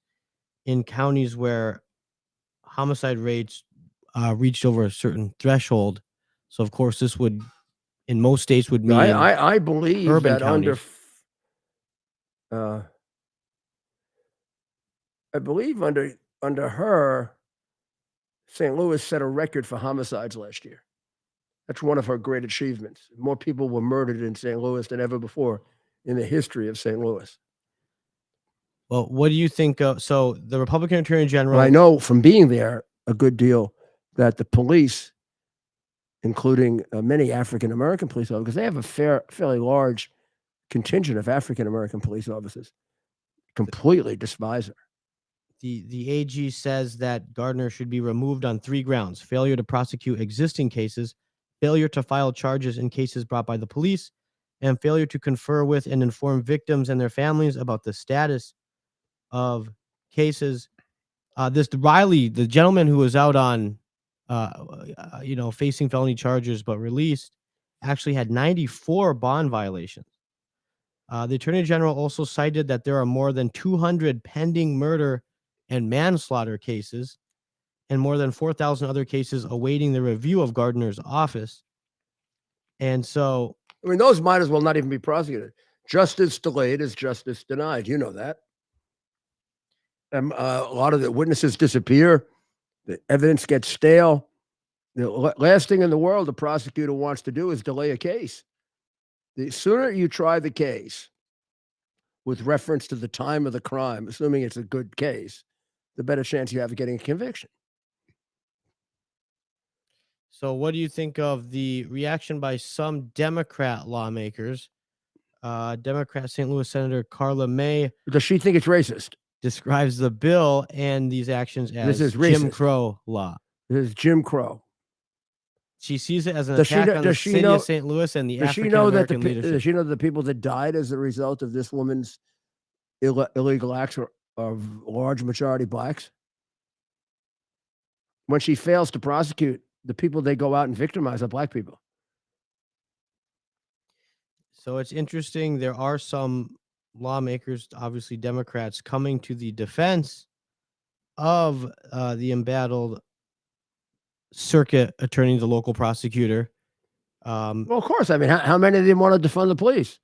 in counties where homicide rates reached over a certain threshold. So, of course, this would, in most states, would mean I believe urban that counties. I believe under her, St. Louis set a record for homicides last year. That's one of her great achievements. More people were murdered in St. Louis than ever before in the history of St. Louis. Well, what do you think of? So the Republican Attorney General. Well, I know from being there a good deal that the police, including many African American police officers, because they have a fairly large contingent of African American police officers, completely despise her. The AG says that Gardner should be removed on 3 grounds: failure to prosecute existing cases, failure to file charges in cases brought by the police, and failure to confer with and inform victims and their families about the status of cases. This Riley, the gentleman who was out on, facing felony charges but released, actually had 94 bond violations. The Attorney General also cited that there are more than 200 pending murder and manslaughter cases and more than 4,000 other cases awaiting the review of Gardner's office. And so, I mean, those might as well not even be prosecuted. Justice delayed is justice denied. You know that. A lot of the witnesses disappear. The evidence gets stale. The last thing in the world the prosecutor wants to do is delay a case. The sooner you try the case with reference to the time of the crime, assuming it's a good case, the better chance you have of getting a conviction. so what do you think of the reaction by some Democrat lawmakers? Democrat St. Louis Senator Carla May Does she think it's racist? describes the bill and these actions as This is Jim racist. Crow law. This is Jim Crow. She sees it as an Does she attack know- on the does she city know- of St. Louis and the Does she African know that American leadership. does she know the people that died as a result of this woman's illegal acts are of large majority blacks? When she fails to prosecute, the people they go out and victimize are black people. So it's interesting. There are some lawmakers, obviously Democrats, coming to the defense of the embattled circuit attorney, the local prosecutor. Well, of course. I mean, how many of them want to defund the police?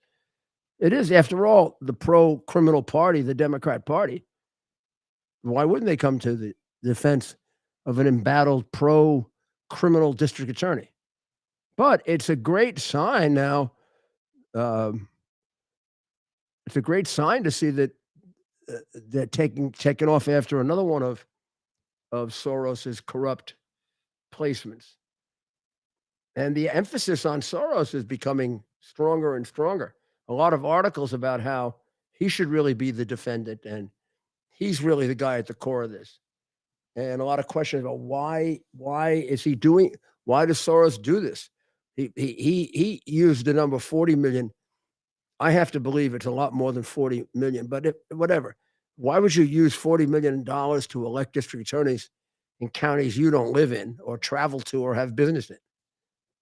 It is, after all, the pro-criminal party, the Democrat Party. Why wouldn't they come to the defense of an embattled pro-criminal district attorney? But it's a great sign now. It's a great sign to see that they're taking off after another one of Soros's corrupt placements. And the emphasis on Soros is becoming stronger and stronger. A lot of articles about how he should really be the defendant and he's really the guy at the core of this. And a lot of questions about why does Soros do this? He used the number 40 million. I have to believe it's a lot more than 40 million, but whatever. Why would you use $40 million to elect district attorneys in counties you don't live in or travel to or have business in?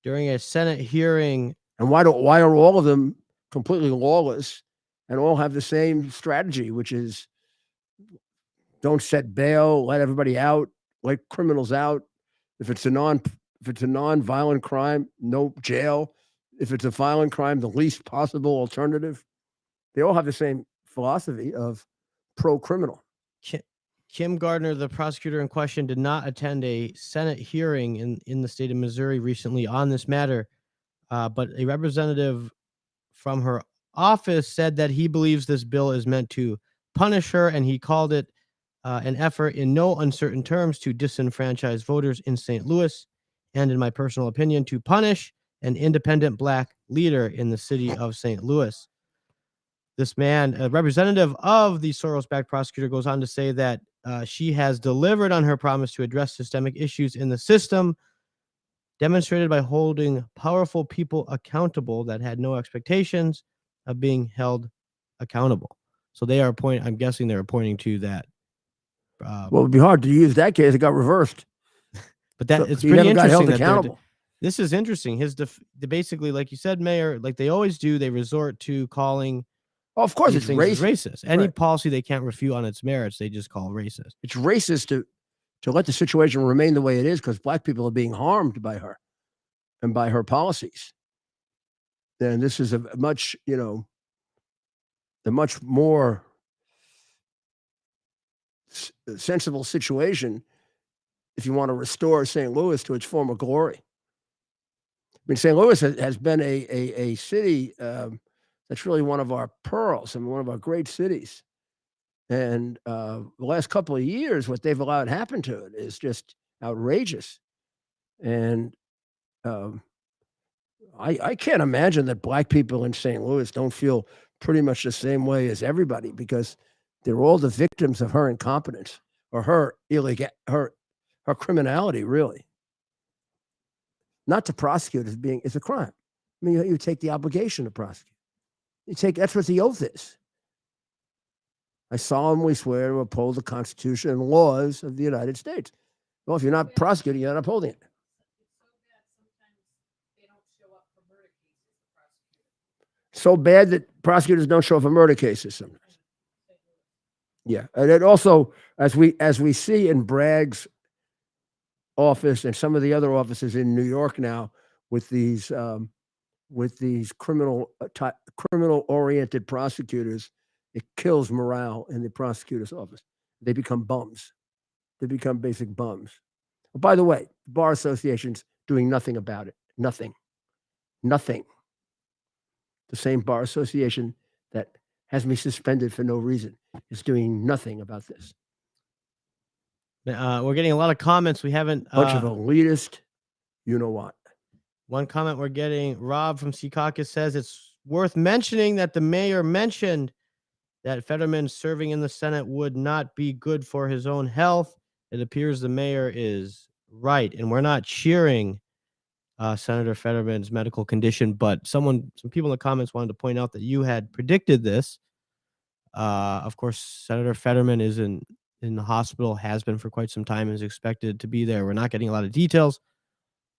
During a Senate hearing. And why are all of them completely lawless and all have the same strategy, which is don't set bail, let everybody out, let criminals out. If it's a non-violent crime, no jail. If it's a violent crime, the least possible alternative. They all have the same philosophy of pro-criminal. Kim Gardner, the prosecutor in question, did not attend a Senate hearing in the state of Missouri recently on this matter, but a representative from her office said that he believes this bill is meant to punish her, and he called it an effort in no uncertain terms to disenfranchise voters in St. Louis, and in my personal opinion, to punish an independent black leader in the city of St. Louis. This man, a representative of the Soros-Backed prosecutor, goes on to say that she has delivered on her promise to address systemic issues in the system, demonstrated by holding powerful people accountable that had no expectations of being held accountable. So they are I'm guessing they're pointing to that. Well, it'd be hard to use that case. It got reversed. But that So it's he pretty never got held interesting. accountable. This is interesting. They basically, like you said, Mayor, like they always do, they resort to calling. Oh, of course, these it's things as racist. Any Right. policy they can't refute on its merits, they just call racist. It's racist to let the situation remain the way it is because black people are being harmed by her and by her policies. And this is a much more sensible situation if you want to restore St. Louis to its former glory. I mean, St. Louis has been a city that's really one of our pearls. I mean, one of our great cities. And the last couple of years, what they've allowed happen to it is just outrageous. And I can't imagine that black people in St. Louis don't feel pretty much the same way as everybody, because they're all the victims of her incompetence or her criminality, really. Not to prosecute is a crime. I mean, you take the obligation to prosecute. That's what the oath is. I solemnly swear to uphold the Constitution and laws of the United States. Well, if you're not prosecuting, you're not upholding it. So bad that prosecutors don't show up for murder cases sometimes. Yeah, and it also, as we see in Bragg's office and some of the other offices in New York now, with these criminal-oriented prosecutors, it kills morale in the prosecutor's office. They become bums. They become basic bums. Oh, by the way, bar associations doing nothing about it. Nothing. The same bar association that has me suspended for no reason is doing nothing about this. We're getting a lot of comments. We haven't Bunch of elitist, you know what? One comment we're getting, Rob from Secaucus says it's worth mentioning that the mayor mentioned that Fetterman serving in the Senate would not be good for his own health. It appears the mayor is right, and we're not cheering Senator Fetterman's medical condition, but some people in the comments wanted to point out that you had predicted this. Of course, Senator Fetterman is in the hospital, has been for quite some time, is expected to be there. We're not getting a lot of details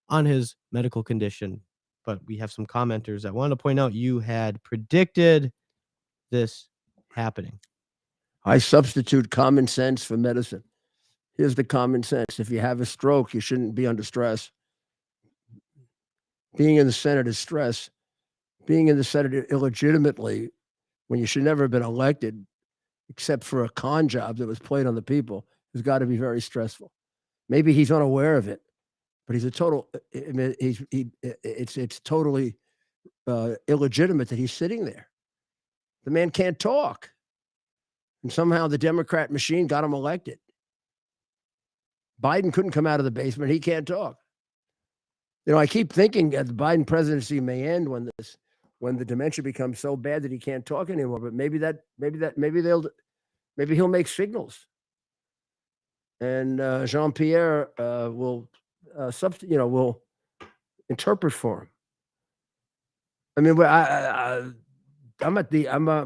on his medical condition, but we have some commenters that wanted to point out you had predicted this happening. I substitute common sense for medicine. Here's the common sense. If you have a stroke, you shouldn't be under stress. Being in the Senate is stress. Being in the Senate illegitimately, when you should never have been elected, except for a con job that was played on the people, has got to be very stressful. Maybe he's unaware of it, but he's a total. I mean, it's totally illegitimate that he's sitting there. The man can't talk, and somehow the Democrat machine got him elected. Biden couldn't come out of the basement; he can't talk. You know, I keep thinking that the Biden presidency may end when the dementia becomes so bad that he can't talk anymore. But maybe he'll make signals, and Jean-Pierre will interpret for him. I mean, I'm at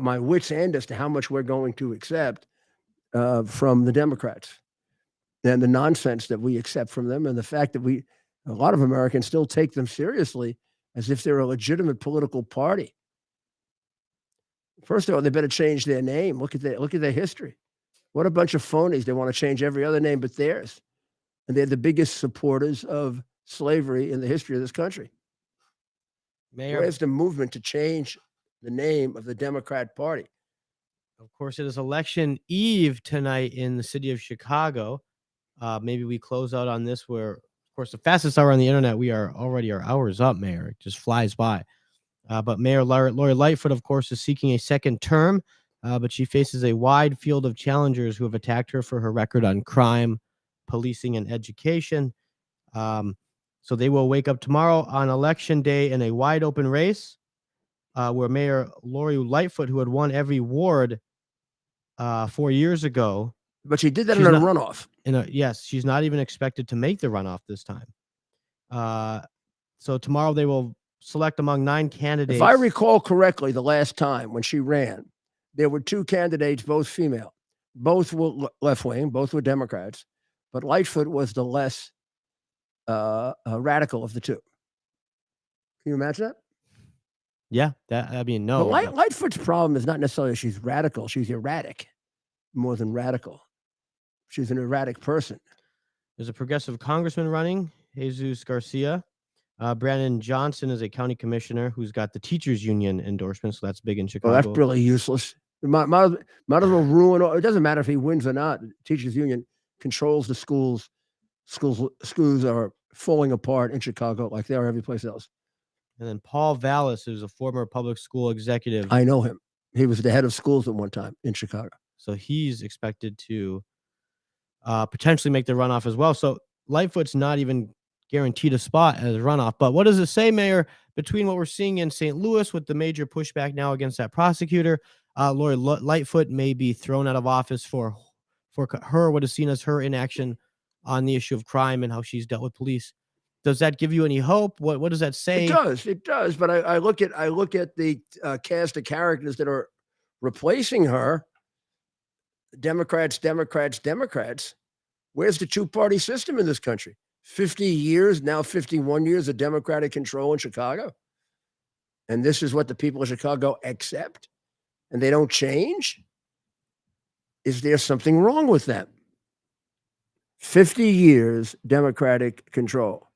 my wit's end as to how much we're going to accept from the Democrats, and the nonsense that we accept from them, and the fact that a lot of Americans still take them seriously as if they're a legitimate political party. First of all, they better change their name. Look at their history. What a bunch of phonies. They want to change every other name but theirs. And they're the biggest supporters of slavery in the history of this country. Where's the movement to change the name of the Democrat Party? Of course, it is election eve tonight in the city of Chicago. Maybe we close out on this where, of course, the fastest hour on the internet, we are already our hours up, Mayor. It just flies by. But Mayor Lori Lightfoot, of course, is seeking a second term, but she faces a wide field of challengers who have attacked her for her record on crime, policing, and education. So they will wake up tomorrow on election day in a wide open race where Mayor Lori Lightfoot, who had won every ward 4 years ago. But she did that in a runoff. Yes, she's not even expected to make the runoff this time. So tomorrow they will select among 9 candidates. If I recall correctly, the last time when she ran, there were 2 candidates, both female. Both were left-wing, both were Democrats, but Lightfoot was the less radical of the 2. Can you imagine that? Yeah, no. But Lightfoot's problem is not necessarily she's radical. She's erratic more than radical. She's an erratic person. There's a progressive congressman running, Jesus Garcia. Brandon Johnson is a county commissioner who's got the teachers union endorsement, so that's big in Chicago. Well, that's really useless. Might as well ruin. It doesn't matter if he wins or not. The teachers union controls the schools. Schools are falling apart in Chicago like they are every place else. And then Paul Vallis, who's a former public school executive. I know him. He was the head of schools at one time in Chicago. So he's expected to potentially make the runoff as well. So Lightfoot's not even guaranteed a spot as a runoff. But what does it say, Mayor, between what we're seeing in St. Louis with the major pushback now against that prosecutor? Lori Lightfoot may be thrown out of office for her, what is seen as her inaction on the issue of crime and how she's dealt with police. Does that give you any hope? What does that say? It does. But I look at the cast of characters that are replacing her. Democrats. Where's the two-party system in this country? 50 years, now 51 years of Democratic control in Chicago. And this is what the people of Chicago accept, and they don't change? Is there something wrong with them? 50 years Democratic control.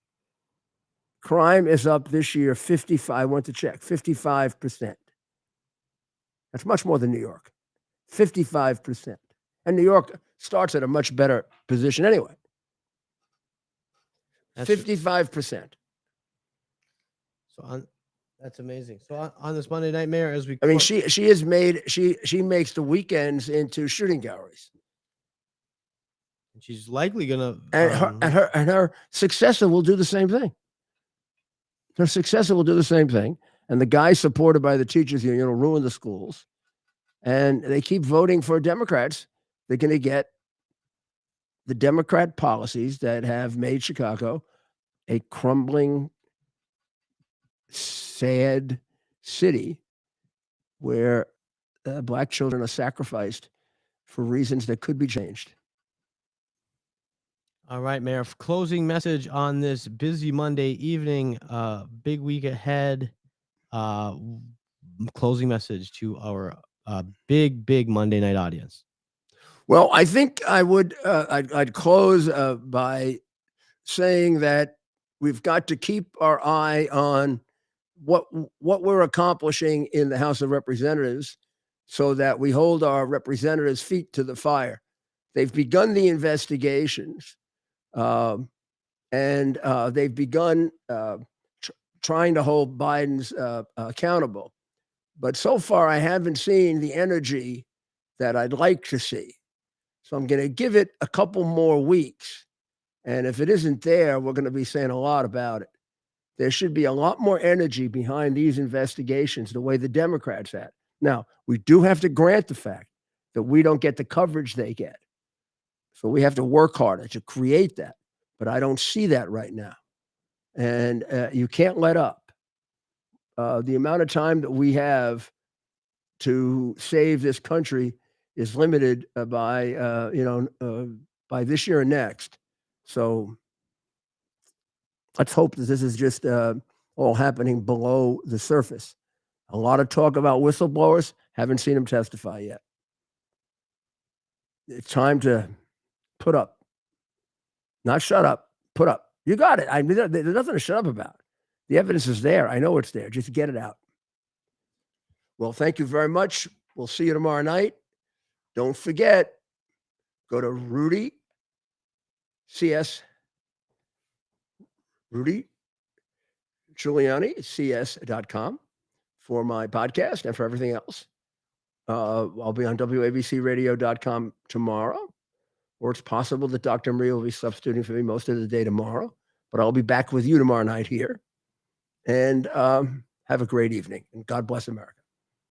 Crime is up this year 55. I went to check 55%. That's much more than New York. 55%. And New York starts at a much better position anyway. 55%. So that's amazing. So on this Monday night, Mayor, as we, I mean, she has made she makes the weekends into shooting galleries. She's likely gonna, and her successor will do the same thing. Her successor will do the same thing, and the guy supported by the teachers union will ruin the schools. And they keep voting for Democrats. They're going to get the Democrat policies that have made Chicago a crumbling, sad city where Black children are sacrificed for reasons that could be changed. All right, Mayor. Closing message on this busy Monday evening, big week ahead. Closing message to our big Monday night audience. Well, I think I would. I'd close by saying that we've got to keep our eye on what we're accomplishing in the House of Representatives, so that we hold our representatives' feet to the fire. They've begun the investigations. And they've begun trying to hold Biden's accountable. But so far, I haven't seen the energy that I'd like to see. So I'm going to give it a couple more weeks. And if it isn't there, we're going to be saying a lot about it. There should be a lot more energy behind these investigations, the way the Democrats had. Now, we do have to grant the fact that we don't get the coverage they get. So we have to work harder to create that. But I don't see that right now. And you can't let up. The amount of time that we have to save this country is limited by this year and next. So let's hope that this is just all happening below the surface. A lot of talk about whistleblowers. Haven't seen them testify yet. It's time to put up. Not shut up, put up. You got it. There's nothing to shut up about. The evidence is there. I know it's there. Just get it out. Well, thank you very much. We'll see you tomorrow night. Don't forget, go to Rudy Giuliani, cs.com for my podcast and for everything else. I'll be on WABCradio.com tomorrow. Or it's possible that Dr. Maria will be substituting for me most of the day tomorrow. But I'll be back with you tomorrow night here. And have a great evening. And God bless America.